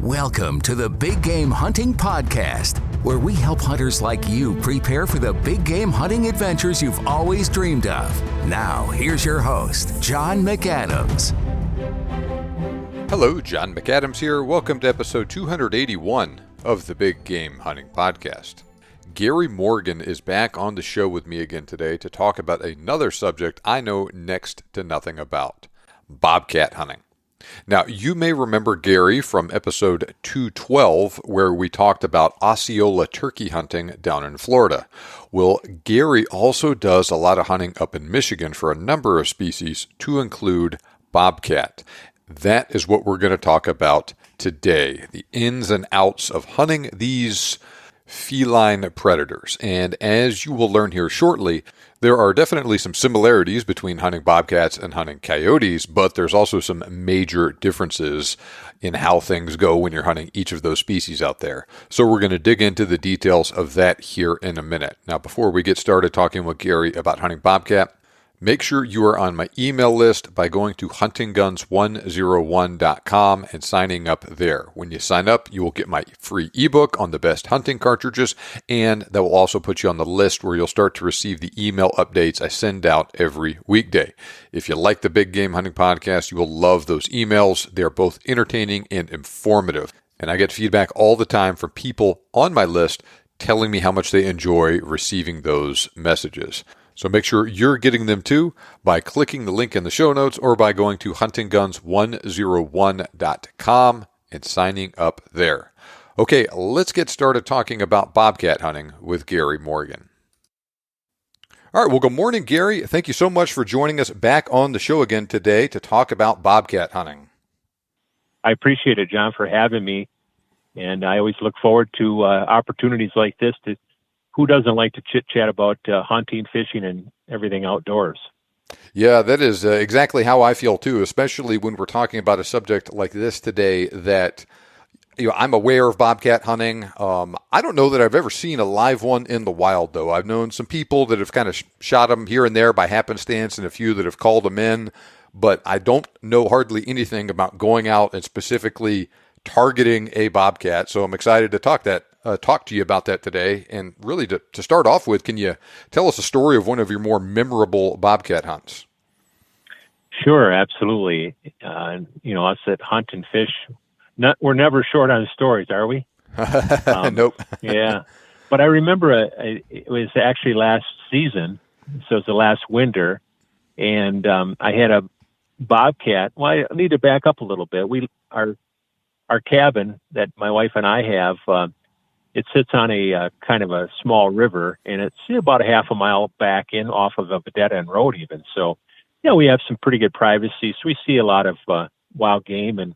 Welcome to the Big Game Hunting Podcast, where we help hunters like you prepare for the big game hunting adventures you've always dreamed of. Now, here's your host, John McAdams. Hello, John McAdams here. Welcome to episode 281 of the Big Game Hunting Podcast. Gary Morgan is back on the show with me again today to talk about another subject I know next to nothing about: bobcat hunting. Now, you may remember Gary from episode 212, where we talked about Osceola turkey hunting down in Florida. Well, Gary also does a lot of hunting up in Michigan for a number of species, to include bobcat. That is what we're going to talk about today, the ins and outs of hunting these feline predators. And as you will learn here shortly, there are definitely some similarities between hunting bobcats and hunting coyotes, but there's also some major differences in how things go when you're hunting each of those species out there. So we're going to dig into the details of that here in a minute. Now, before we get started talking with Gary about hunting bobcat, make sure you are on my email list by going to huntingguns101.com and signing up there. When you sign up, you will get my free ebook on the best hunting cartridges, and that will also put you on the list where you'll start to receive the email updates I send out every weekday. If you like the Big Game Hunting Podcast, you will love those emails. They are both entertaining and informative, and I get feedback all the time from people on my list telling me how much they enjoy receiving those messages. So make sure you're getting them too by clicking the link in the show notes or by going to huntingguns101.com and signing up there. Okay, let's get started talking about bobcat hunting with Gary Morgan. All right, well, good morning, Gary. Thank you so much for joining us back on the show again today to talk about bobcat hunting. I appreciate it, John, for having me. And I always look forward to opportunities like this. Who doesn't like to chit-chat about hunting, fishing, and everything outdoors? Yeah, that is exactly how I feel too, especially when we're talking about a subject like this today that, I'm aware of bobcat hunting. I don't know that I've ever seen a live one in the wild, though. I've known some people that have kind of shot them here and there by happenstance and a few that have called them in, but I don't know hardly anything about going out and specifically targeting a bobcat. So I'm excited to talk to you about that today. And really to start off with, can you tell us a story of one of your more memorable bobcat hunts? Sure, absolutely. Us that hunt and fish, we're never short on stories, are we? Nope. Yeah. But I remember it was actually last season, so it was the last winter, and I had a bobcat. Well, I need to back up a little bit. Our cabin that my wife and I have, it sits on a kind of a small river, and it's about a half a mile back in off of a dead-end road even. So, we have some pretty good privacy. So we see a lot of wild game, and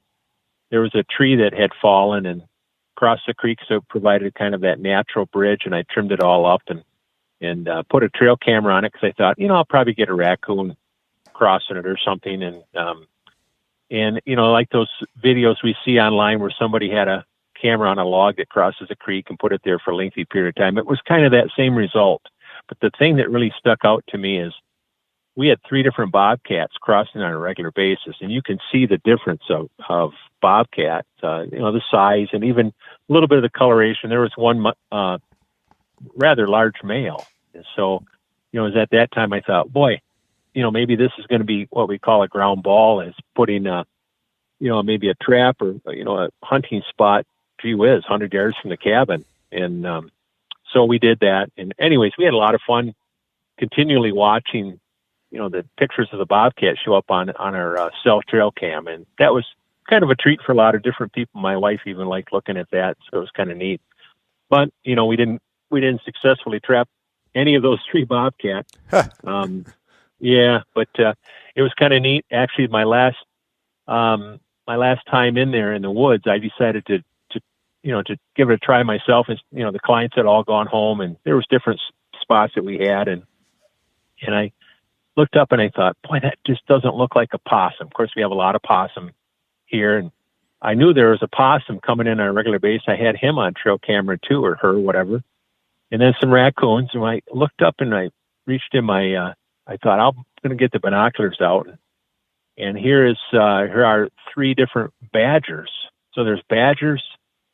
there was a tree that had fallen and across the creek, so it provided kind of that natural bridge, and I trimmed it all up and put a trail camera on it because I thought, I'll probably get a raccoon crossing it or something. And like those videos we see online where somebody had a camera on a log that crosses a creek and put it there for a lengthy period of time. It was kind of that same result. But the thing that really stuck out to me is we had 3 different bobcats crossing on a regular basis, and you can see the difference of bobcat, the size and even a little bit of the coloration. There was one rather large male. And so, it was at that time I thought, boy, maybe this is going to be what we call a ground ball, is putting, maybe a trap or, a hunting spot, gee whiz, 100 yards from the cabin. And so we did that. And anyways, we had a lot of fun continually watching, the pictures of the bobcat show up on our cell trail cam. And that was kind of a treat for a lot of different people. My wife even liked looking at that. So it was kind of neat. But, we didn't successfully trap any of those 3 bobcat. Yeah, but it was kind of neat. Actually, my last time in there in the woods, I decided to give it a try myself. And the clients had all gone home, and there was different spots that we had, and I looked up and I thought, boy, that just doesn't look like a possum. Of course, we have a lot of possum here, and I knew there was a possum coming in on a regular basis. I had him on trail camera too, or her, whatever, and then some raccoons. And I looked up and I reached in my I thought, I'm going to get the binoculars out. And here are 3 different badgers. So there's badgers,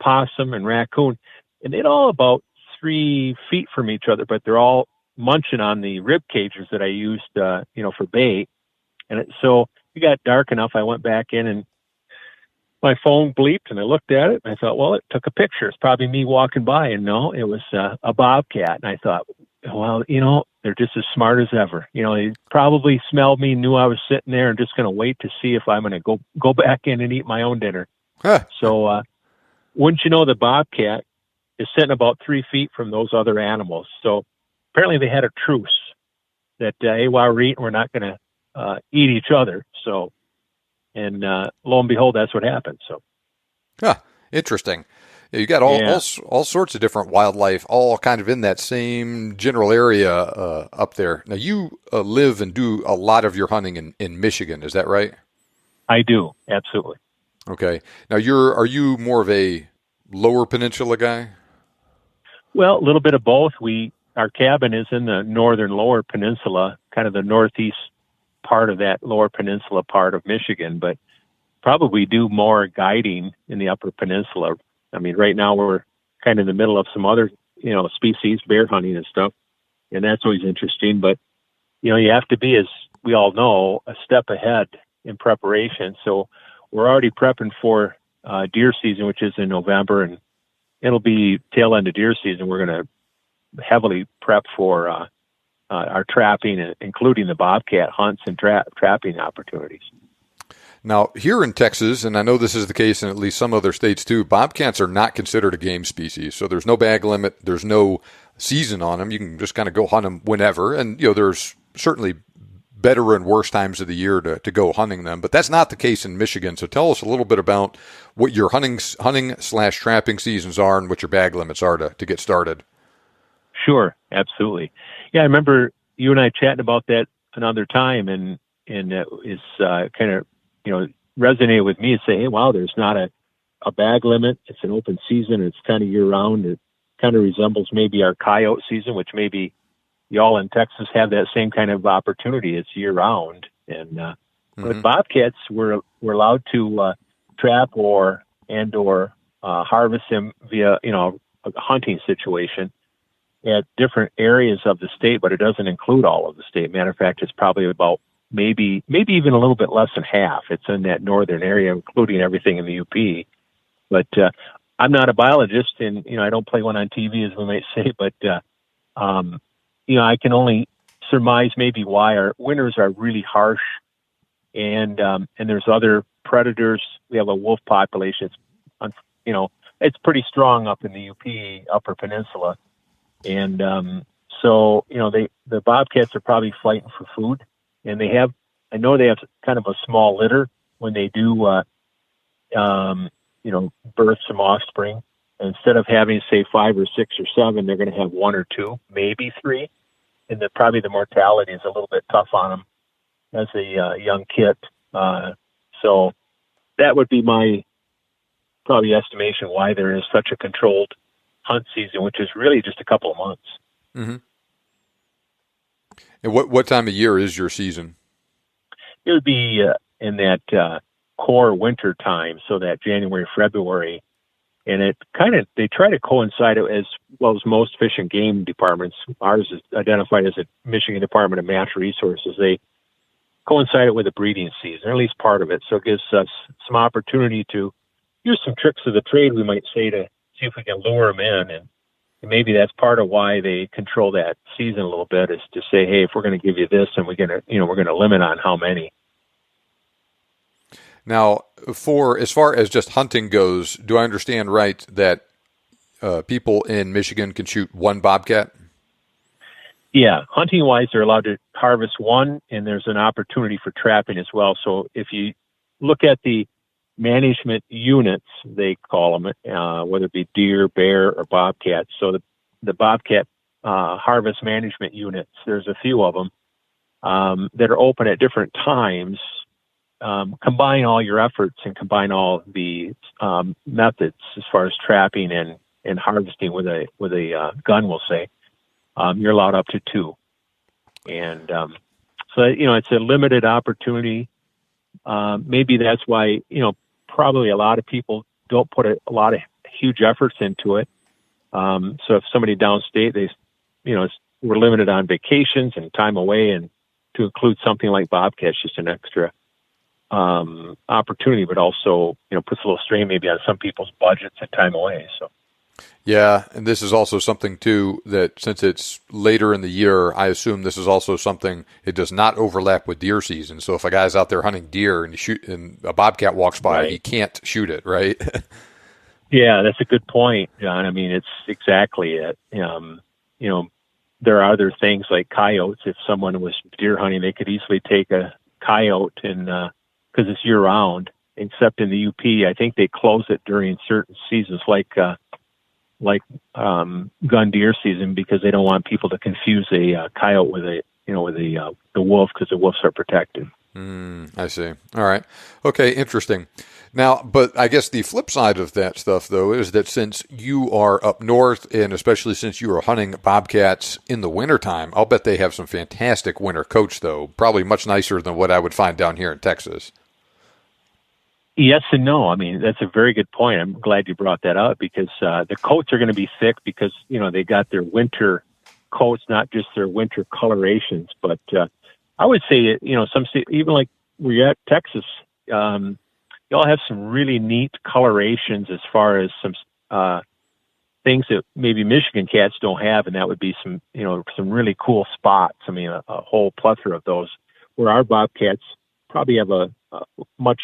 possum, and raccoon, and they're all about 3 feet from each other, but they're all munching on the rib cages that I used, for bait. And so it got dark enough. I went back in and my phone bleeped and I looked at it and I thought, well, it took a picture. It's probably me walking by. And no, it was a bobcat. And I thought, well, they're just as smart as ever. They probably smelled me, knew I was sitting there and just going to wait to see if I'm going to go back in and eat my own dinner. Huh. So wouldn't you know, the bobcat is sitting about 3 feet from those other animals. So apparently they had a truce that, hey, while we're eating, we're not going to eat each other. So, and lo and behold, that's what happened. So, Interesting. Yeah, you got all sorts of different wildlife, all kind of in that same general area up there. Now, you live and do a lot of your hunting in Michigan. Is that right? I do, absolutely. Okay. Now, are you more of a lower peninsula guy? Well, a little bit of both. Our cabin is in the northern lower peninsula, kind of the northeast part of that lower peninsula part of Michigan, but probably do more guiding in the upper peninsula. I mean, right now we're kind of in the middle of some other, species, bear hunting and stuff, and that's always interesting. But, you have to be, as we all know, a step ahead in preparation. So we're already prepping for deer season, which is in November, and it'll be tail end of deer season. We're going to heavily prep for our trapping, including the bobcat hunts and trapping opportunities. Now, here in Texas, and I know this is the case in at least some other states too, bobcats are not considered a game species. So there's no bag limit. There's no season on them. You can just kind of go hunt them whenever. And, there's certainly better and worse times of the year to go hunting them. But that's not the case in Michigan. So tell us a little bit about what your hunting/trapping seasons are and what your bag limits are to get started. Sure, absolutely. Yeah, I remember you and I chatting about that another time, and it is kind of, resonated with me and say, hey, wow, there's not a bag limit. It's an open season. It's kind of year round. It kind of resembles maybe our coyote season, which maybe y'all in Texas have that same kind of opportunity. It's year round. And with bobcats, we're allowed to trap or harvest them via, a hunting situation at different areas of the state, but it doesn't include all of the state. Matter of fact, it's probably about maybe even a little bit less than half. It's in that northern area, including everything in the UP. But I'm not a biologist, and I don't play one on TV, as we might say. But I can only surmise maybe why our winters are really harsh, and there's other predators. We have a wolf population. It's pretty strong up in the UP Upper Peninsula, and so the bobcats are probably fighting for food. And I know they have kind of a small litter when they do, birth some offspring. And instead of having, say, 5 or 6 or 7, they're going to have 1 or 2, maybe 3. And probably the mortality is a little bit tough on them as a young kit. So that would be my probably estimation why there is such a controlled hunt season, which is really just a couple of months. Mm-hmm. And what time of year is your season? It would be in that core winter time, so that January, February, and they try to coincide it as well as most fish and game departments. Ours is identified as a Michigan Department of Natural Resources. They coincide it with the breeding season, or at least part of it. So it gives us some opportunity to use some tricks of the trade, we might say, to see if we can lure them in. And maybe that's part of why they control that season a little bit, is to say, hey, if we're going to give you this, and we're going to limit on how many. Now, as far as just hunting goes, do I understand right that people in Michigan can shoot 1 bobcat? Yeah, hunting-wise, they're allowed to harvest 1, and there's an opportunity for trapping as well. So if you look at the management units, they call them, whether it be deer, bear, or bobcat. So the bobcat harvest management units, there's a few of them that are open at different times. Combine all your efforts and combine all the methods as far as trapping and harvesting with a gun, we'll say. You're allowed up to 2. And so, it's a limited opportunity. Maybe that's why, probably a lot of people don't put a lot of huge efforts into it. So if somebody downstate, we're limited on vacations and time away, and to include something like Bobcat's just an extra opportunity, but also, puts a little strain maybe on some people's budgets and time away. So. Yeah, and this is also something, too, that since it's later in the year, I assume this is also something, it does not overlap with deer season. So if a guy's out there hunting deer and a bobcat walks by, Right. he can't shoot it, right? Yeah, that's a good point, John. I mean, it's exactly it. There are other things like coyotes. If someone was deer hunting, they could easily take a coyote, and because it's year round, except in the UP, I think they close it during certain seasons, like gun deer season, because they don't want people to confuse a coyote with the wolf, because the wolves are protected. I see. All right. Okay, interesting. Now, but I guess the flip side of that stuff, though, is that since you are up north, and especially since you are hunting bobcats in the wintertime, I'll bet they have some fantastic winter coats, though, probably much nicer than what I would find down here in Texas. Yes and no. I mean, that's a very good point. I'm glad you brought that up, because the coats are going to be thick because, they got their winter coats, not just their winter colorations. But I would say, even like where you're at, Texas, y'all have some really neat colorations as far as some things that maybe Michigan cats don't have, and that would be some really cool spots. I mean, a whole plethora of those, where our bobcats probably have a much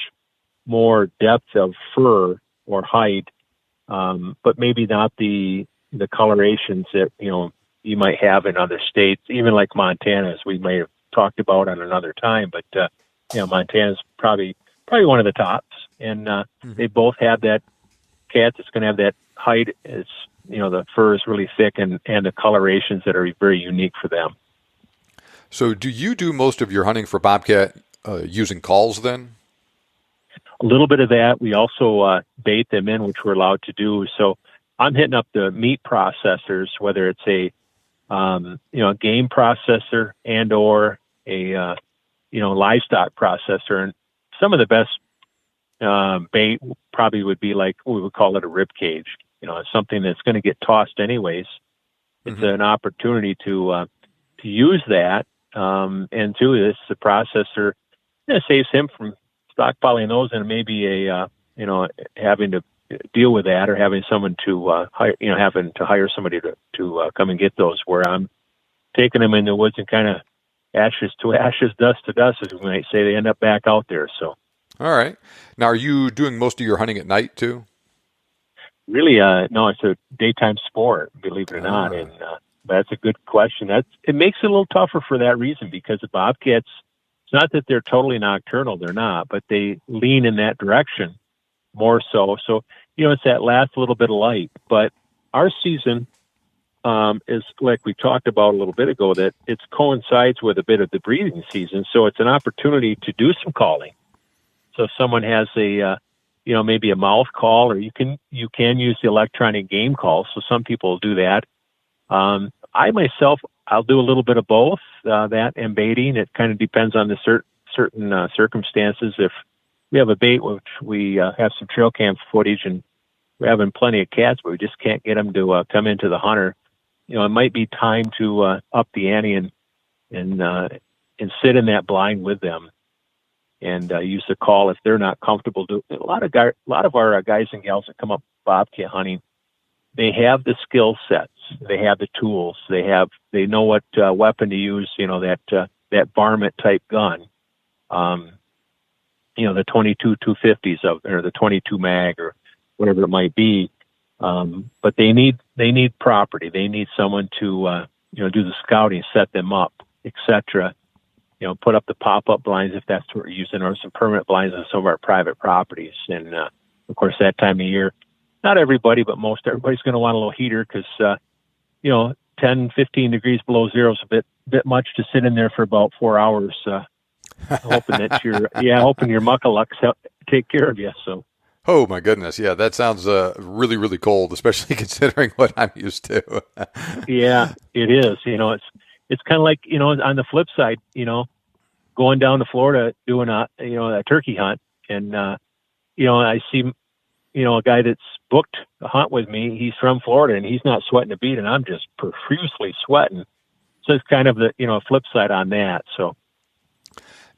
more depth of fur or hide, but maybe not the colorations that you might have in other states, even like Montana, as we may have talked about on another time. But Montana's probably one of the tops, and they both have that cat that's going to have that hide. It's the fur is really thick, and the colorations that are very unique for them. So, do you do most of your hunting for bobcat using calls then? A little bit of that. We also bait them in, which we're allowed to do. So I'm hitting up the meat processors, whether it's a game processor and or a livestock processor. And some of the best bait probably would be like, we would call it a rib cage. Something that's going to get tossed anyways. It's an opportunity to use that. And two, this the processor saves him from stockpiling those, and maybe having to deal with that, or having someone to hire somebody to come and get those, where I'm taking them in the woods and kind of ashes to ashes, dust to dust, as we might say. They end up back out there. So, all right. Now, are you doing most of your hunting at night too? Really, no, it's a daytime sport, believe it or not. And that's a good question. It makes it a little tougher for that reason, because the bobcats, it's not that they're totally nocturnal, they're not, but they lean in that direction more so. So, it's that last little bit of light. But our season is, like we talked about a little bit ago, that it coincides with a bit of the breeding season. So it's an opportunity to do some calling. So if someone has maybe a mouth call, or you can use the electronic game call. So some people will do that. I myself, I'll do a little bit of both, that and baiting. It kind of depends on the certain circumstances. If we have a bait, which we have some trail cam footage, and we're having plenty of cats, but we just can't get them to come into the hunter, it might be time to up the ante and sit in that blind with them, and use the call if they're not comfortable. A lot of our guys and gals that come up bobcat hunting, they have the skill sets, they have the tools, they know what weapon to use. That varmint type gun, the 22 250s or the 22 mag or whatever it might be. But they need property. They need someone to do the scouting, set them up, etc. Put up the pop-up blinds if that's what we're using, or some permanent blinds on some of our private properties. And of course, that time of year, not everybody, but most everybody's going to want a little heater, because 10, 15 degrees below zero is a bit much to sit in there for about 4 hours, hoping that hoping your muckalucks take care of you. So. Oh my goodness, yeah, that sounds really, really cold, especially considering what I'm used to. Yeah, it is. It's kind of like, on the flip side, going down to Florida doing a turkey hunt, and I see a guy that's booked a hunt with me, he's from Florida and he's not sweating a bead, and I'm just profusely sweating. So it's kind of the, flip side on that. So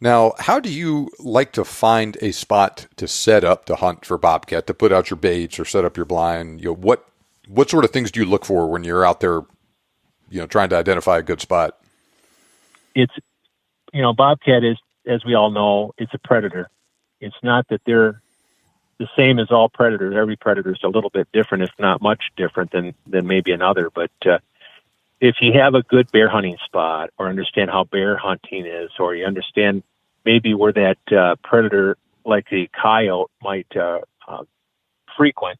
now, how do you like to find a spot to set up to hunt for bobcat, to put out your baits or set up your blind? What sort of things do you look for when you're out there, trying to identify a good spot? It's, bobcat is, as we all know, it's a predator. It's not that they're the same as all predators. Every predator is a little bit different, if not much different than maybe another. But if you have a good bear hunting spot, or understand how bear hunting is, or you understand maybe where that predator, like the coyote, might frequent,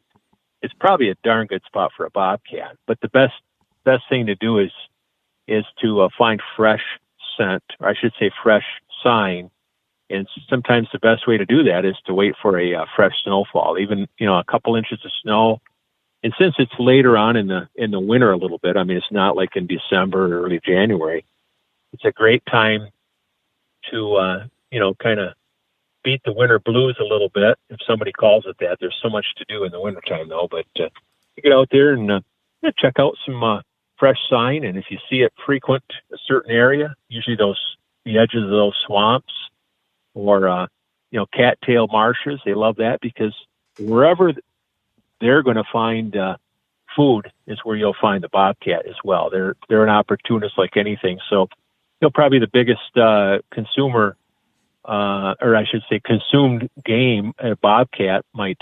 it's probably a darn good spot for a bobcat. But the best thing to do is to find fresh scent, or I should say fresh sign. And sometimes the best way to do that is to wait for a fresh snowfall, even a couple inches of snow. And since it's later on in the winter a little bit, I mean, it's not like in December or early January. It's a great time to kind of beat the winter blues a little bit, if somebody calls it that. There's so much to do in the wintertime, though. But you get out there and check out some fresh sign, and if you see it frequent a certain area, usually the edges of those swamps, or cattail marshes, they love that, because wherever they're going to find food is where you'll find the bobcat as well. They're an opportunist like anything. So probably the biggest consumer, or I should say consumed game a bobcat might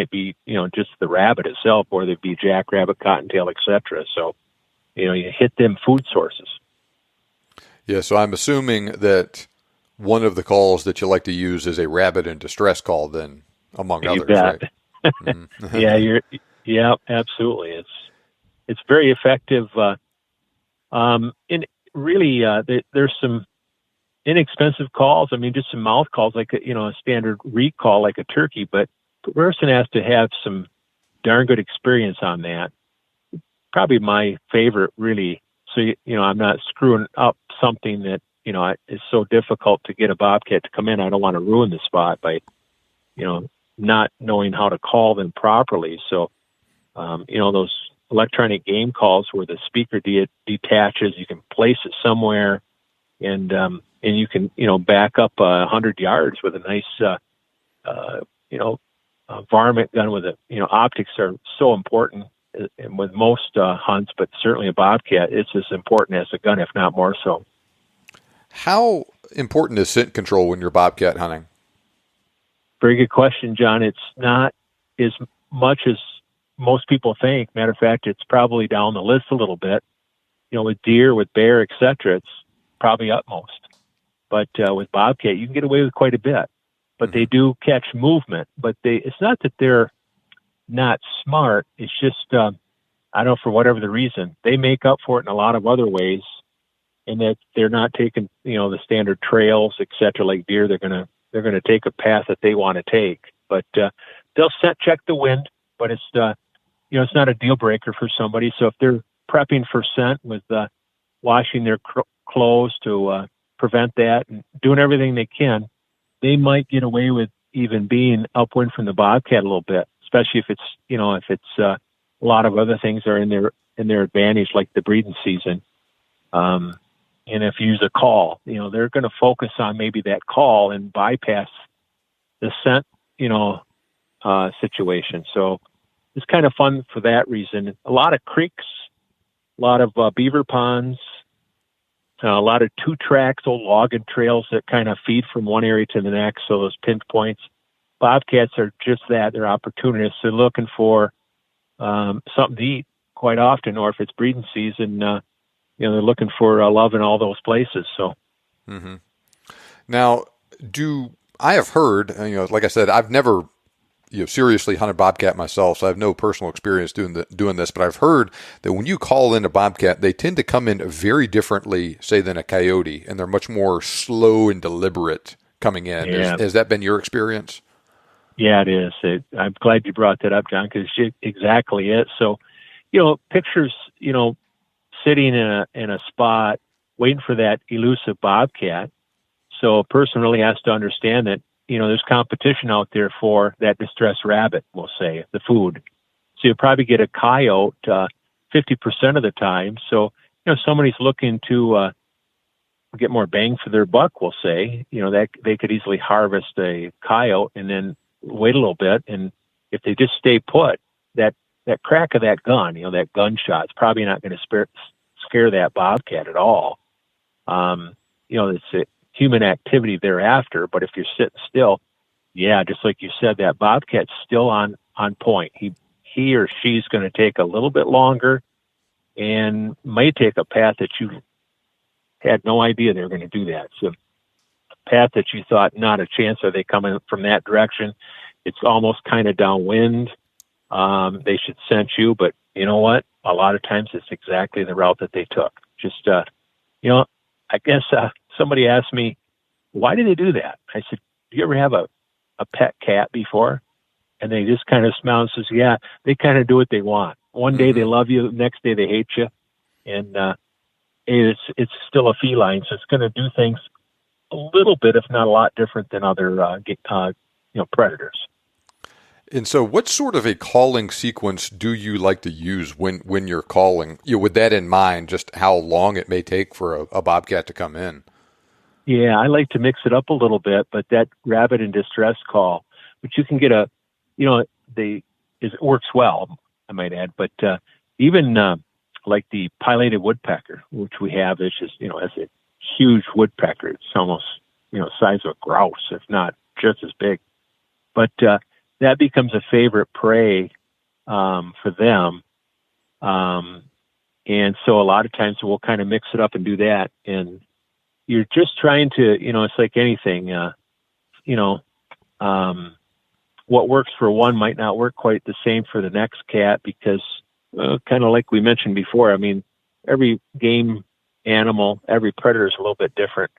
be just the rabbit itself, or they'd be jackrabbit, cottontail, etc. So you hit them food sources. Yeah, so I'm assuming that one of the calls that you like to use is a rabbit in distress call, then, among others, right? Mm-hmm. Yeah, absolutely. It's very effective. And really, there's some inexpensive calls. I mean, just some mouth calls, like a standard recall, like a turkey. But the person has to have some darn good experience on that. Probably my favorite, really. So I'm not screwing up something that is so difficult to get a bobcat to come in. I don't want to ruin the spot by not knowing how to call them properly. So those electronic game calls where the speaker detaches, you can place it somewhere, and you can back up 100 yards with a nice varmint gun with it. Optics are so important with most hunts, but certainly a bobcat, it's as important as a gun, if not more so. How important is scent control when you're bobcat hunting? Very good question, John. It's not as much as most people think. Matter of fact, it's probably down the list a little bit. With deer, with bear, etc., it's probably utmost. But with bobcat, you can get away with quite a bit. But they do catch movement. But it's not that they're not smart. It's just, I don't know, for whatever the reason, they make up for it in a lot of other ways, and that they're not taking, the standard trails, etc. Like deer, they're gonna take a path that they want to take. But they'll set check the wind, but it's it's not a deal breaker for somebody. So if they're prepping for scent with washing their clothes to prevent that and doing everything they can, they might get away with even being upwind from the bobcat a little bit, especially if it's a lot of other things are in their advantage, like the breeding season. And if you use a call, they're going to focus on maybe that call and bypass the scent, situation. So it's kind of fun for that reason. A lot of creeks, a lot of beaver ponds, a lot of two tracks, old logging trails that kind of feed from one area to the next. So those pinch points, bobcats are just that. They're opportunists. They're looking for something to eat quite often, or if it's breeding season, they're looking for love in all those places. So, Now, I have heard, like I said, I've never seriously hunted bobcat myself, so I have no personal experience doing this, but I've heard that when you call in a bobcat, they tend to come in very differently, say, than a coyote, and they're much more slow and deliberate coming in. Yeah. Has that been your experience? Yeah, it is. I'm glad you brought that up, John, because it's exactly it. So, pictures, sitting in a spot waiting for that elusive bobcat. So a person really has to understand that there's competition out there for that distressed rabbit, we'll say, the food. So you'll probably get a coyote 50% of the time. So, somebody's looking to get more bang for their buck, we'll say, that they could easily harvest a coyote and then wait a little bit. And if they just stay put, that crack of that gun, that gunshot, is probably not going to scare that bobcat at all. It's a human activity thereafter, but if you're sitting still, yeah, just like you said, that bobcat's still on point. He or she's going to take a little bit longer and may take a path that you had no idea they were going to do that. So a path that you thought not a chance, are they coming from that direction? It's almost kind of downwind. They should sense you, but you know what? A lot of times it's exactly the route that they took. Just, I guess somebody asked me, why do they do that? I said, do you ever have a pet cat before? And they just kind of smile and says, yeah, they kind of do what they want. One day they love you, the next day they hate you. And it's still a feline, so it's going to do things a little bit, if not a lot different than other predators. And so what sort of a calling sequence do you like to use when you're calling? With that in mind, just how long it may take for a bobcat to come in. Yeah, I like to mix it up a little bit, but that rabbit in distress call, which you can get it works well, I might add, but even like the pileated woodpecker, which we have, is just, as a huge woodpecker. It's almost, size of a grouse, if not just as big. But that becomes a favorite prey for them. And so a lot of times we'll kind of mix it up and do that. And you're just trying to, it's like anything, what works for one might not work quite the same for the next cat, because kind of like we mentioned before, I mean, every game animal, every predator is a little bit different,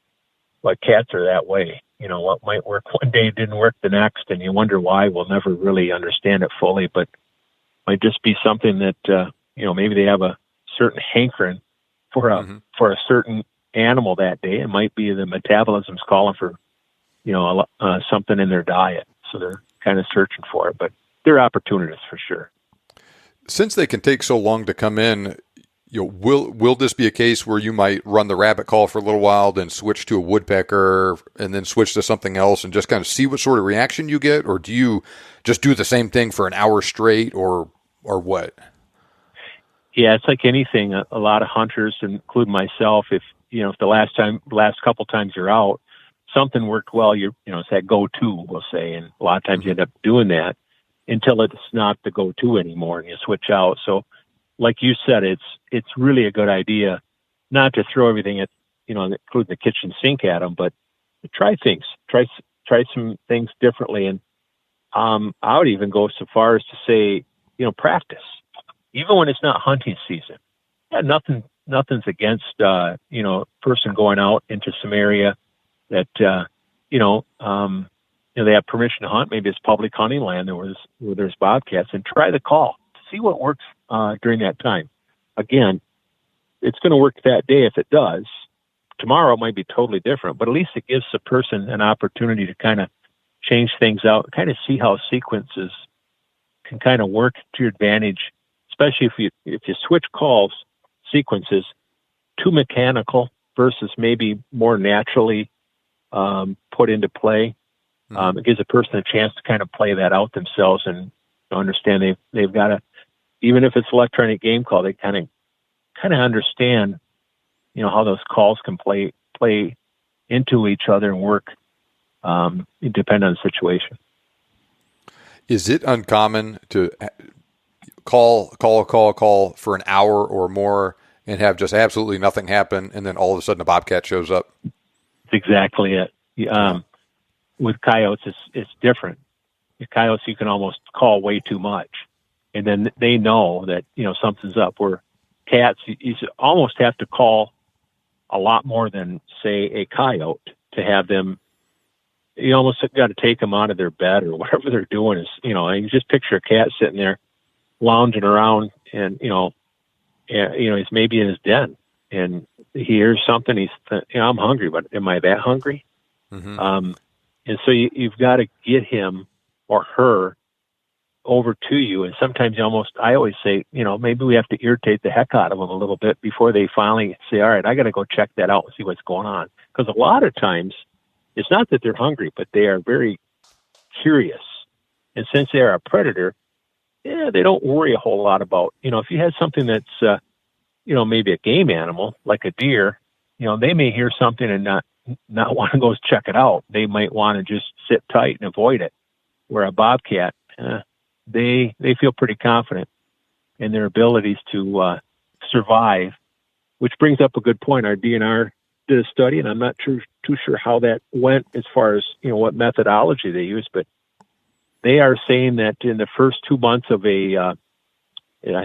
but cats are that way. What might work one day didn't work the next, and you wonder why. We'll never really understand it fully, but it might just be something that, maybe they have a certain hankering for a certain animal that day. It might be the metabolism's calling for, something in their diet. So they're kind of searching for it, but they're opportunists for sure. Since they can take so long to come in, will this be a case where you might run the rabbit call for a little while, then switch to a woodpecker, and then switch to something else, and just kind of see what sort of reaction you get? Or do you just do the same thing for an hour straight, or what? Yeah, it's like anything. A lot of hunters, including myself, if the last couple times you're out, something worked well, it's that go-to, we'll say, and a lot of times you end up doing that until it's not the go-to anymore, and you switch out. So, like you said, it's really a good idea not to throw everything at, including the kitchen sink at them, but to try things, try some things differently. And I would even go so far as to say, practice, even when it's not hunting season. Yeah, nothing's against, person going out into some area that, they have permission to hunt. Maybe it's public hunting land where there's bobcats, and try the call. See what works during that time. Again, it's going to work that day if it does. Tomorrow it might be totally different, but at least it gives the person an opportunity to kind of change things out, kind of see how sequences can kind of work to your advantage, especially if you switch calls, sequences, too mechanical versus maybe more naturally put into play. It gives a person a chance to kind of play that out themselves and understand they've got to, even if it's electronic game call, they kind of understand, how those calls can play into each other and work, depending on the situation. Is it uncommon to call for an hour or more and have just absolutely nothing happen, and then all of a sudden a bobcat shows up? That's exactly it. With coyotes, it's different. With coyotes, you can almost call way too much, and then they know that something's up. Where cats, you almost have to call a lot more than, say, a coyote to have them. You almost got to take them out of their bed or whatever they're doing. Is you just picture a cat sitting there lounging around, and he's maybe in his den, and he hears something. I'm hungry, but am I that hungry? Mm-hmm. And so you've got to get him or her over to you. And sometimes I always say, maybe we have to irritate the heck out of them a little bit before they finally say, all right, I got to go check that out and see what's going on. Because a lot of times it's not that they're hungry, but they are very curious. And since they are a predator, they don't worry a whole lot about, if you had something that's, maybe a game animal like a deer, they may hear something and not want to go check it out. They might want to just sit tight and avoid it. Where a bobcat, they feel pretty confident in their abilities to survive, which brings up a good point. Our DNR did a study, and I'm not too sure how that went as far as what methodology they used, but they are saying that in the first 2 months of I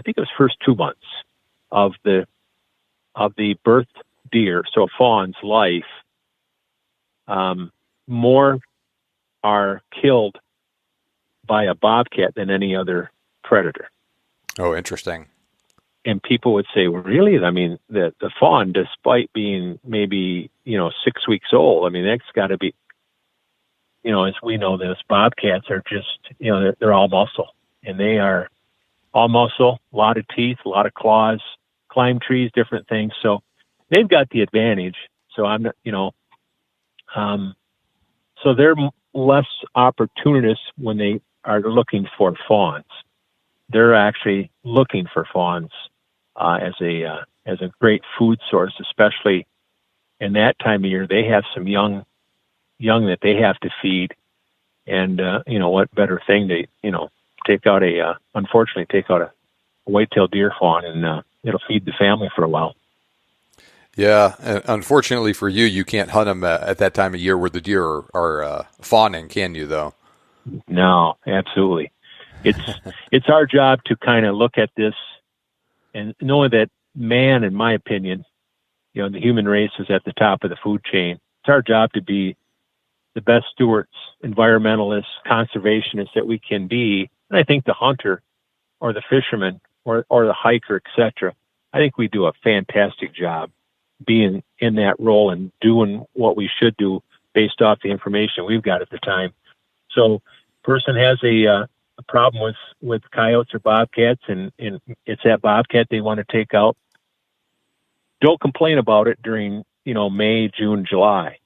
think it was first 2 months of the birth deer, so a fawn's life, more are killed by a bobcat than any other predator. Oh, interesting. And people would say, well, really? I mean, the fawn, despite being maybe, 6 weeks old, I mean, that's got to be, as we know this, bobcats are just, they're all muscle. And they are all muscle, a lot of teeth, a lot of claws, climb trees, different things. So they've got the advantage. So I'm not, so they're less opportunists when they are looking for fawns. They're actually looking for fawns as a great food source, especially in that time of year. They have some young that they have to feed, and what better thing to unfortunately take out a white-tailed deer fawn, and it'll feed the family for a while. Yeah, and unfortunately for you, you can't hunt them at that time of year where the deer are fawning, can you? Though. No, absolutely. It's our job to kind of look at this and knowing that man, in my opinion, the human race is at the top of the food chain. It's our job to be the best stewards, environmentalists, conservationists that we can be. And I think the hunter or the fisherman or the hiker, etc., I think we do a fantastic job being in that role and doing what we should do based off the information we've got at the time. So person has a problem with coyotes or bobcats, and it's that bobcat they want to take out. Don't complain about it during, May, June, July.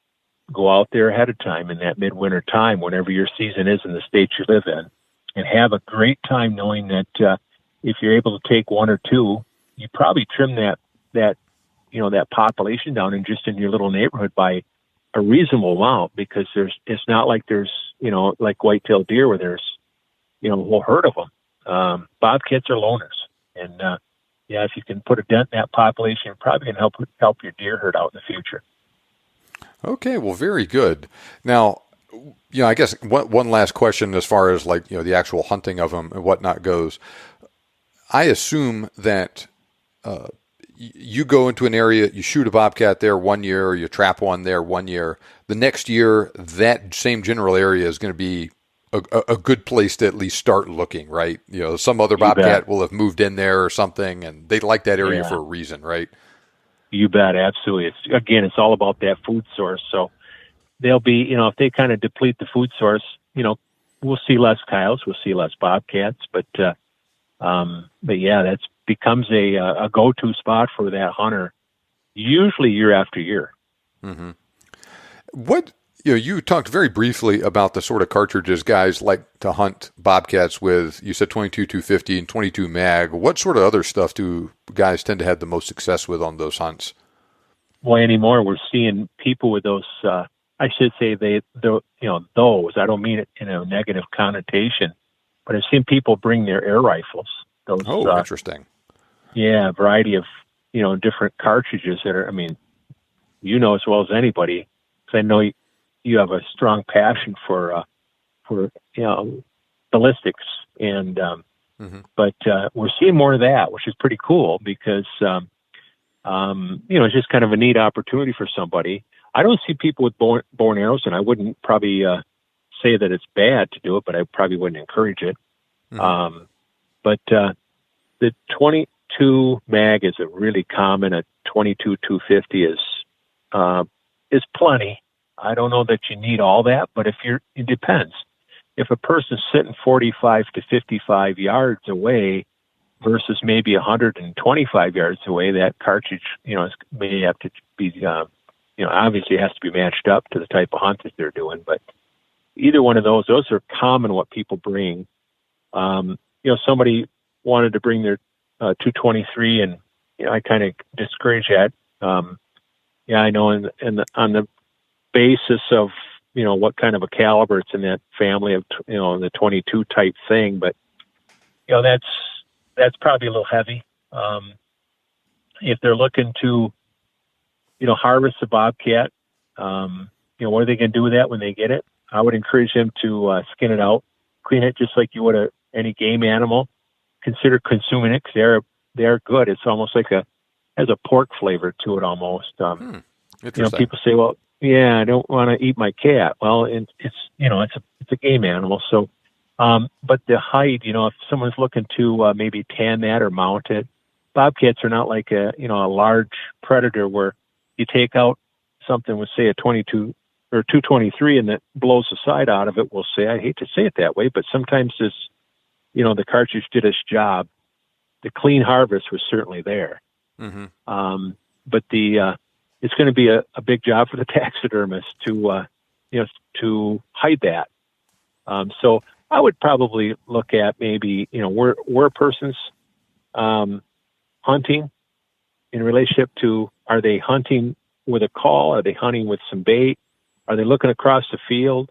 Go out there ahead of time in that midwinter time, whenever your season is in the state you live in, and have a great time knowing that if you're able to take one or two, you probably trim that population down and just in your little neighborhood by a reasonable amount, because it's not like there's, like white-tailed deer where there's, a whole herd of them. Bobcats are loners. And, if you can put a dent in that population, you're probably going to help your deer herd out in the future. Okay, well, very good. Now, I guess one last question as far as the actual hunting of them and whatnot goes. I assume that you go into an area, you shoot a bobcat there 1 year, or you trap one there 1 year. The next year, that same general area is going to be a good place to at least start looking, right? Some other bobcat will have moved in there or something, and they like that area for a reason, right? You bet, absolutely. It's all about that food source. So they'll be, if they kind of deplete the food source, we'll see less coyotes, we'll see less bobcats, but that becomes a go-to spot for that hunter, usually year after year. Mm-hmm. What, you talked very briefly about the sort of cartridges guys like to hunt bobcats with. You said 22 250 and 22 mag. What sort of other stuff do guys tend to have the most success with on those hunts? Well, anymore we're seeing people with those. I should say those. I don't mean it in a negative connotation, but I've seen people bring their air rifles. Those. Oh, interesting. Yeah, a variety of different cartridges that are. I mean, as well as anybody, because I know you have a strong passion for ballistics, and but we're seeing more of that, which is pretty cool because it's just kind of a neat opportunity for somebody. I don't see people with bow and arrows, and I wouldn't probably say that it's bad to do it, but I probably wouldn't encourage it. Mm-hmm. But the 22 mag is a really common. A 22 250 is plenty. I don't know that you need all that, but it depends. If a person's sitting 45 to 55 yards away versus maybe 125 yards away, that cartridge, may have to be, obviously it has to be matched up to the type of hunt that they're doing. But either one of those are common what people bring. Somebody wanted to bring their 223, and I kind of discourage that. I know, on the basis of what kind of a caliber it's in that family of the 22 type thing, but that's probably a little heavy. If they're looking to harvest a bobcat, what are they going to do with that when they get it? I would encourage them to skin it out, clean it just like you would any game animal. Consider consuming it because they're good. It's almost like has a pork flavor to it almost. People say, well, yeah, I don't want to eat my cat. Well, it's a game animal. So, but the hide, if someone's looking to maybe tan that or mount it, bobcats are not like a large predator where you take out something with, say, a 22 or 223 and that blows the side out of it. We'll say, I hate to say it that way, but sometimes this, the cartridge did its job. The clean harvest was certainly there. Mm-hmm. But it's going to be a big job for the taxidermist to hide that. So I would probably look at maybe, where a person's hunting in relationship to, are they hunting with a call? Are they hunting with some bait? Are they looking across the field?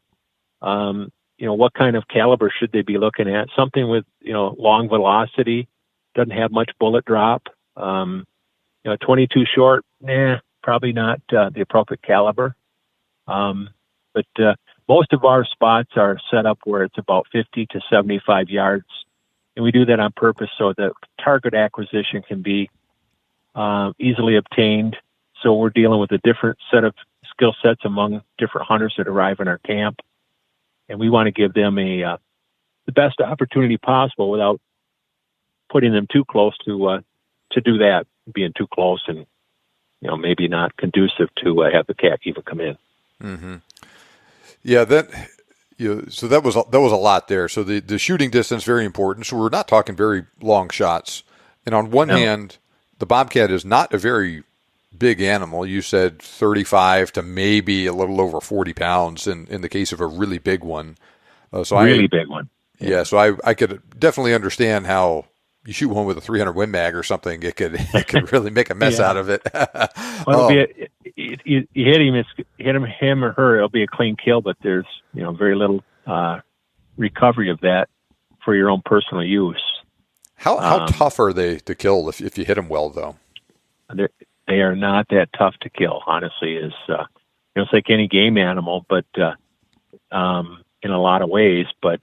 What kind of caliber should they be looking at? Something with, long velocity, doesn't have much bullet drop. 22 short, probably not the appropriate caliber. But most of our spots are set up where it's about 50 to 75 yards. And we do that on purpose so that target acquisition can be easily obtained. So we're dealing with a different set of skill sets among different hunters that arrive in our camp. And we want to give them the best opportunity possible without putting them too close to do that, being too close and, maybe not conducive to have the cat even come in. Mm-hmm. Yeah, so that was a lot there. So the shooting distance, very important. So we're not talking very long shots. And on one hand, the bobcat is not a very big animal. You said 35 to maybe a little over 40 pounds in the case of a really big one. Big one. Yeah, so I could definitely understand how you shoot one with a 300 Win Mag or something, it could really make a mess out of it. Well, you hit him or her, it'll be a clean kill, but there's very little recovery of that for your own personal use. How tough are they to kill if you hit them well, though? They are not that tough to kill. Honestly, it's like any game animal, but in a lot of ways. But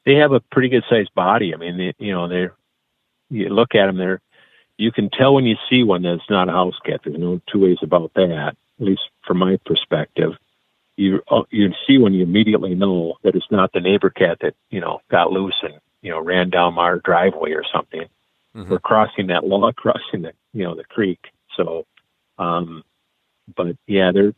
they have a pretty good sized body. I mean, you look at them, you can tell when you see one that it's not a house cat. There's no two ways about that, at least from my perspective. You see when you immediately know that it's not the neighbor cat that, got loose and, ran down our driveway or something. Mm-hmm. Or crossing the creek. So, but yeah, the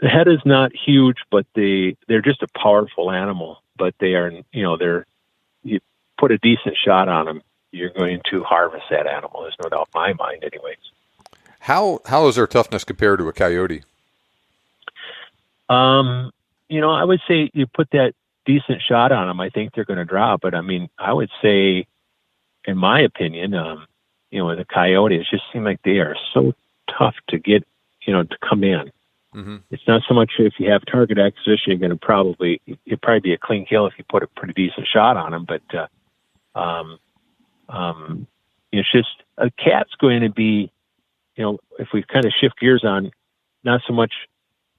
head is not huge, but they're just a powerful animal, but they are, you put a decent shot on them, you're going to harvest that animal. There's no doubt in my mind anyways. How is their toughness compared to a coyote? I would say you put that decent shot on them, I think they're going to drop. But I mean, I would say, in my opinion, with a coyote, it just seems like they are so tough to get, to come in. Mm-hmm. It's not so much if you have target acquisition, you're going to probably be a clean kill if you put a pretty decent shot on them. But it's just a cat's going to be, if we kind of shift gears on, not so much,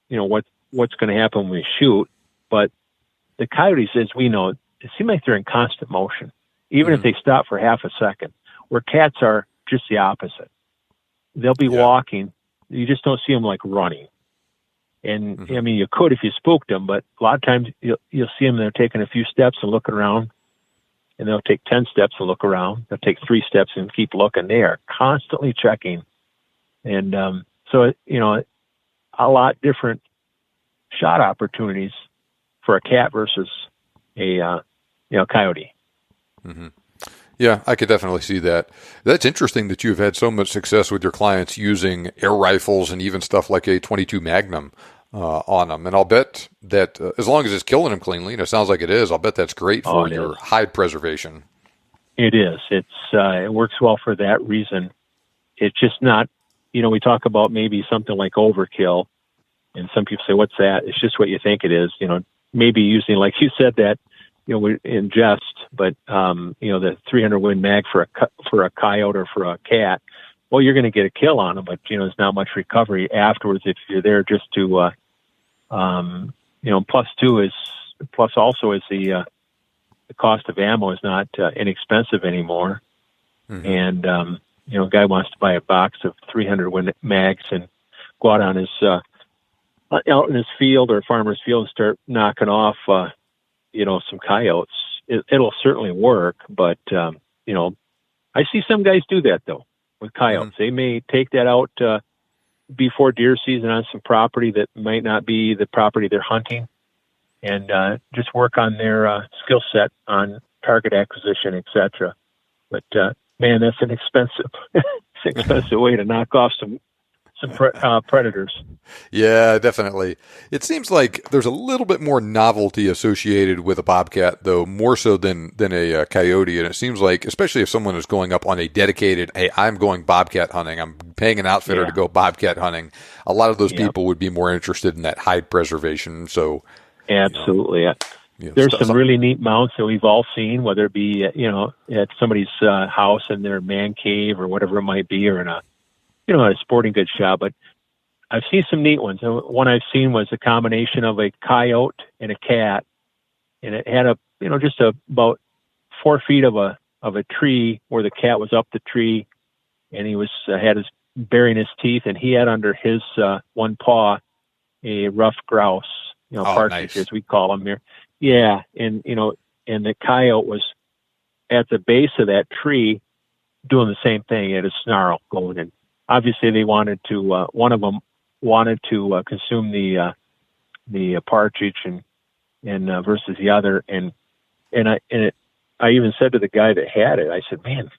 what's going to happen when we shoot, but the coyotes, as we know, it seems like they're in constant motion, even if they stop for half a second. Where cats are just the opposite. They'll be walking. You just don't see them like running. And I mean, you could if you spooked them, but a lot of times you'll see them. They're taking a few steps and looking around, and they'll take 10 steps and look around. They'll take 3 steps and keep looking. They are constantly checking, and so a lot different shot opportunities for a cat versus a coyote. Mm-hmm. Yeah, I could definitely see that. That's interesting that you've had so much success with your clients using air rifles and even stuff like a .22 Magnum on them. And I'll bet that as long as it's killing them cleanly, and it sounds like it is, I'll bet that's great for your hide preservation. It is. It works well for that reason. It's just not, we talk about maybe something like overkill, and some people say, what's that? It's just what you think it is. Maybe using, like you said, that, in jest, but, the 300 Win Mag for a coyote or for a cat, well, you're going to get a kill on them, but, there's not much recovery afterwards if you're there just to, plus also is the cost of ammo is not inexpensive anymore. Mm-hmm. And, a guy wants to buy a box of 300 Win Mags and go out on his, out in his field or farmer's field and start knocking off, some coyotes. It'll certainly work, but, I see some guys do that though with coyotes. Mm-hmm. They may take that out, before deer season on some property that might not be the property they're hunting and, just work on their, skill set on target acquisition, etc. But, man, that's an expensive way to knock off some predators. Yeah, definitely. It seems like there's a little bit more novelty associated with a bobcat, though, more so than a coyote. And it seems like, especially if someone is going up on a dedicated, hey, I'm going bobcat hunting, I'm paying an outfitter to go bobcat hunting, a lot of those people would be more interested in that hide preservation. So, absolutely. There's some really neat mounts that we've all seen, whether it be, at somebody's house in their man cave or whatever it might be, or in a sporting goods shop. But I've seen some neat ones. One I've seen was a combination of a coyote and a cat, and it had about 4 feet of a tree where the cat was up the tree, and he was had his baring his teeth, and he had under his one paw a rough grouse, partridge, as we call them here. Yeah, and and the coyote was at the base of that tree doing the same thing. He had a snarl going, and obviously they wanted to. One of them wanted to consume the partridge, and versus the other, and I even said to the guy that had it, I said, "Man,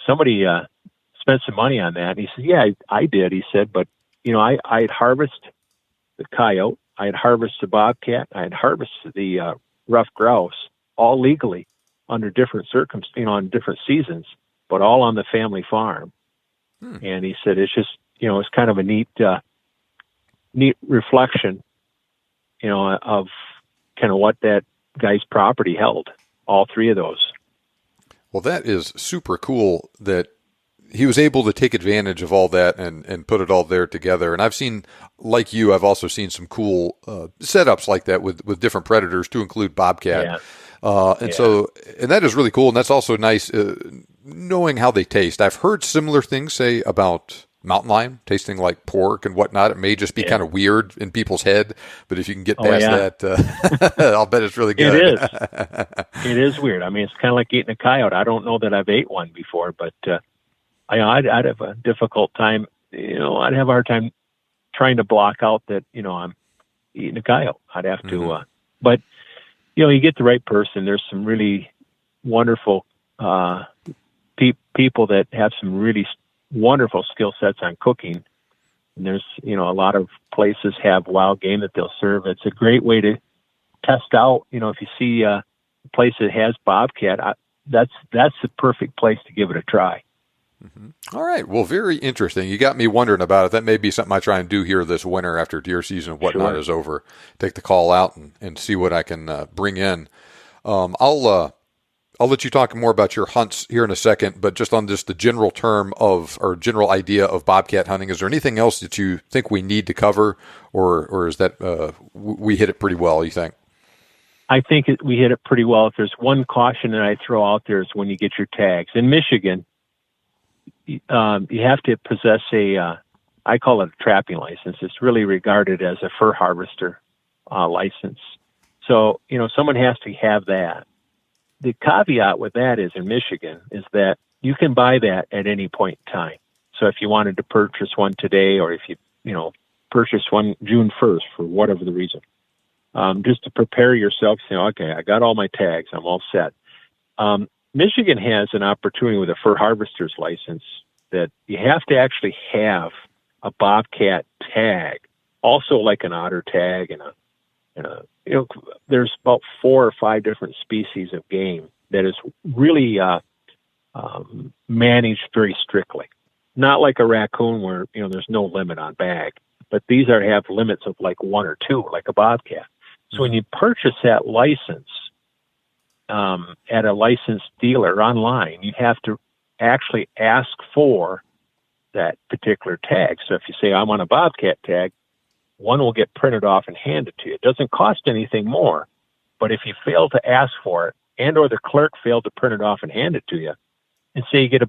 somebody spent some money on that." And he said, "Yeah, I did." He said, "But I'd harvest the coyote, I'd harvest the bobcat, I'd harvest the rough grouse, all legally under different circumstances, on different seasons, but all on the family farm." And he said, "It's just, it's kind of a neat reflection, of kind of what that guy's property held, all three of those." Well, that is super cool that he was able to take advantage of all that and put it all there together. And I've seen, like you, I've also seen some cool setups like that with different predators, to include bobcat. So that is really cool. And that's also nice knowing how they taste. I've heard similar things say about mountain lion tasting like pork and whatnot. It may just be kind of weird in people's head, but if you can get past that, I'll bet it's really good. It is. It is weird. I mean, it's kind of like eating a coyote. I don't know that I've ate one before, but I'd have a difficult time. I'd have a hard time trying to block out that I'm eating a coyote. I'd have to, but you get the right person. There's some really wonderful people that have some really wonderful skill sets on cooking. And there's a lot of places have wild game that they'll serve. It's a great way to test out. If you see a place that has bobcat, that's the perfect place to give it a try. Mm-hmm. All right. Well, very interesting. You got me wondering about it. That may be something I try and do here this winter after deer season and whatnot is over. Take the call out and see what I can bring in. I'll let you talk more about your hunts here in a second, but just on the general term or general idea of bobcat hunting, is there anything else that you think we need to cover, or is that we hit it pretty well, you think? I think we hit it pretty well. If there's one caution that I throw out there is when you get your tags. In Michigan, you have to possess I call it a trapping license. It's really regarded as a fur harvester license. So, someone has to have that. The caveat with that is in Michigan is that you can buy that at any point in time. So if you wanted to purchase one today, or if you purchased one June 1st for whatever the reason. Just to prepare yourself, say, okay, I got all my tags, I'm all set. Michigan has an opportunity with a fur harvester's license that you have to actually have a Bobcat tag, also like an otter tag, and there's about 4 or 5 different species of game that is really managed very strictly. Not like a raccoon where there's no limit on bag, but these have limits of like 1 or 2, like a Bobcat. So when you purchase that license at a licensed dealer online, you have to actually ask for that particular tag. So if you say, I want a Bobcat tag, one will get printed off and handed to you. It doesn't cost anything more, but if you fail to ask for it and or the clerk failed to print it off and hand it to you, and say you get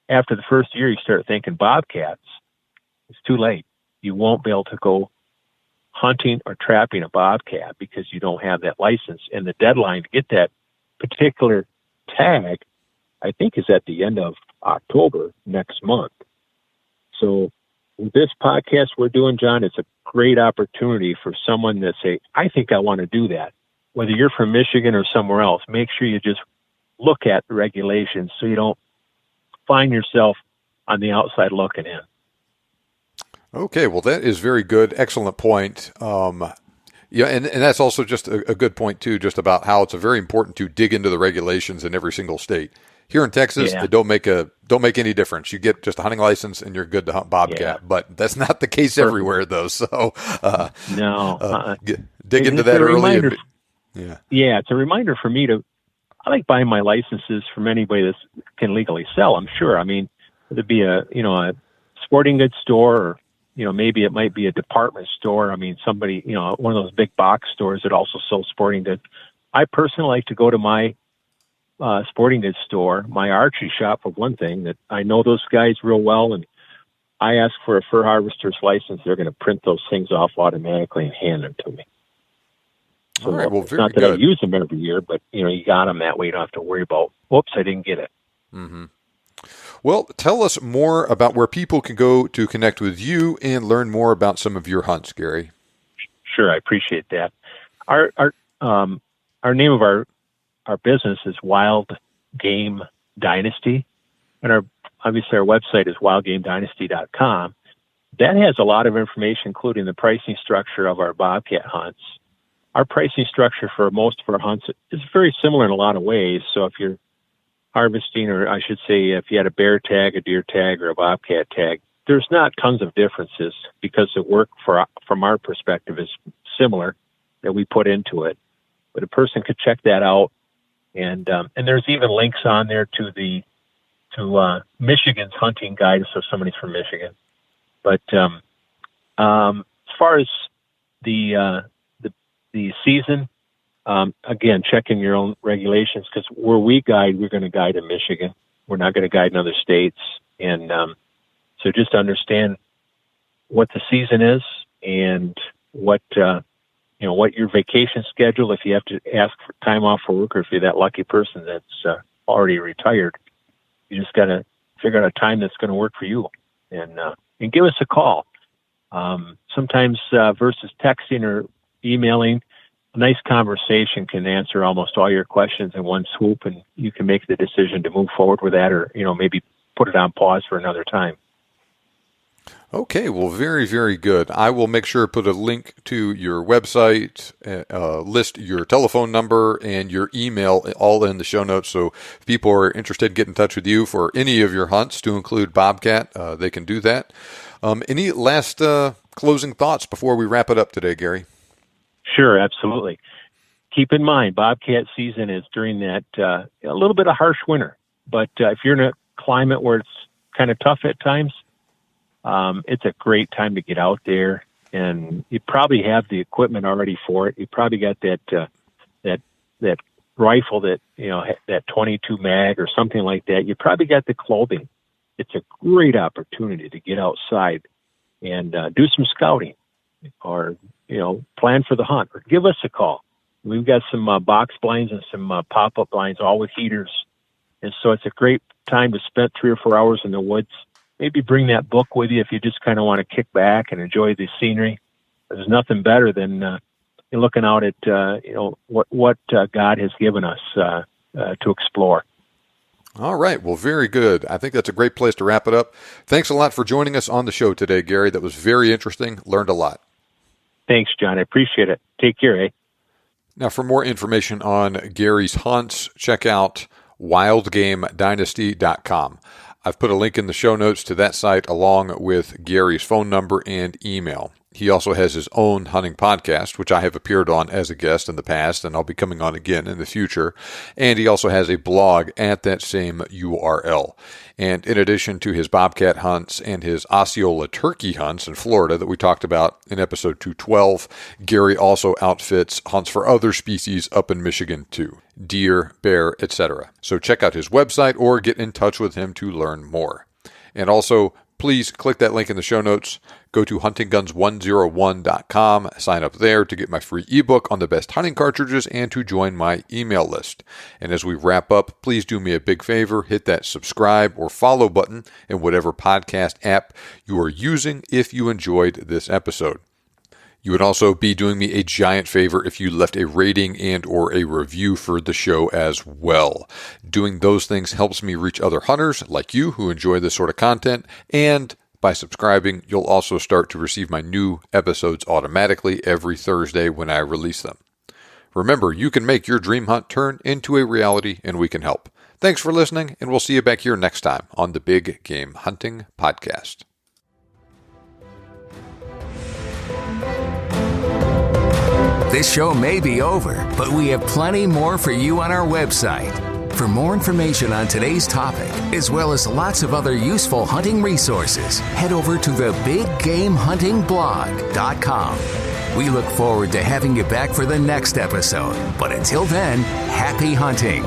after the first year you start thinking Bobcats, it's too late. You won't be able to go hunting or trapping a Bobcat because you don't have that license. And the deadline to get that particular tag, I think, is at the end of October next month. So with this podcast we're doing, John, it's a great opportunity for someone that say, I think I want to do that. Whether you're from Michigan or somewhere else, make sure you just look at the regulations so you don't find yourself on the outside looking in. Okay, well, that is very good. Excellent point. Yeah, and that's also just a good point, too, just about how it's very important to dig into the regulations in every single state. Here in Texas, they don't make any difference. You get just a hunting license and you're good to hunt Bobcat, but that's not the case everywhere, though. So dig into that early. Yeah, it's a reminder for me I like buying my licenses from anybody that can legally sell. I'm sure. I mean, it'd be a sporting goods store, or maybe it might be a department store. I mean, somebody, one of those big box stores that also sells sporting goods. I personally like to go to my sporting goods store, my archery shop, for one thing, that I know those guys real well, and I ask for a fur harvester's license. They're going to print those things off automatically and hand them to me. So all right, well, very not that good. I use them every year, but you got them that way. You don't have to worry about, whoops, I didn't get it. Mm-hmm. Well, tell us more about where people can go to connect with you and learn more about some of your hunts, Gary. Sure, I appreciate that. Our name of our business is Wild Game Dynasty, and obviously our website is wildgamedynasty.com. That has a lot of information, including the pricing structure of our Bobcat hunts. Our pricing structure for most of our hunts is very similar in a lot of ways. So if you're harvesting, or I should say, if you had a bear tag, a deer tag, or a Bobcat tag, there's not tons of differences because the work from our perspective is similar that we put into it. But a person could check that out, and there's even links on there to Michigan's hunting guide, so somebody's from Michigan. But as far as the season, again, checking your own regulations, because where we guide, we're going to guide in Michigan. We're not going to guide in other states. And so just understand what the season is and what your vacation schedule, if you have to ask for time off for work, or if you're that lucky person that's already retired, you just got to figure out a time that's going to work for you, and give us a call. Sometimes versus texting or emailing, a nice conversation can answer almost all your questions in one swoop, and you can make the decision to move forward with that, or maybe put it on pause for another time. Okay, well, very, very good. I will make sure to put a link to your website, list your telephone number and your email all in the show notes. So if people are interested in getting in touch with you for any of your hunts, to include Bobcat, they can do that. Any last closing thoughts before we wrap it up today, Gary? Sure, absolutely. Keep in mind, Bobcat season is during that a little bit of harsh winter. But if you're in a climate where it's kind of tough at times, it's a great time to get out there, and you probably have the equipment already for it. You probably got that rifle that 22 mag or something like that. You probably got the clothing. It's a great opportunity to get outside and do some scouting, or plan for the hunt, or give us a call. We've got some box blinds and some pop-up blinds, all with heaters, and so it's a great time to spend 3 or 4 hours in the woods maybe bring that book with you if you just kind of want to kick back and enjoy the scenery. There's nothing better than looking out at what God has given us to explore. All right. Well, very good. I think that's a great place to wrap it up. Thanks a lot for joining us on the show today, Gary. That was very interesting. Learned a lot. Thanks, John. I appreciate it. Take care, eh? Now, for more information on Gary's hunts, check out wildgamedynasty.com. I've put a link in the show notes to that site along with Gary's phone number and email. He also has his own hunting podcast, which I have appeared on as a guest in the past, and I'll be coming on again in the future. And he also has a blog at that same URL. And in addition to his bobcat hunts and his Osceola turkey hunts in Florida that we talked about in episode 212, Gary also outfits hunts for other species up in Michigan too. Deer, bear, etc. So check out his website or get in touch with him to learn more. And also, please click that link in the show notes. Go to huntingguns101.com, sign up there to get my free ebook on the best hunting cartridges and to join my email list. And as we wrap up, please do me a big favor, hit that subscribe or follow button in whatever podcast app you are using if you enjoyed this episode. You would also be doing me a giant favor if you left a rating and or a review for the show as well. Doing those things helps me reach other hunters like you who enjoy this sort of content, and by subscribing, you'll also start to receive my new episodes automatically every Thursday when I release them. Remember, you can make your dream hunt turn into a reality, and we can help. Thanks for listening, and we'll see you back here next time on the Big Game Hunting Podcast. This show may be over, but we have plenty more for you on our website. For more information on today's topic, as well as lots of other useful hunting resources, head over to the BigGameHuntingBlog.com. We look forward to having you back for the next episode. But until then, happy hunting.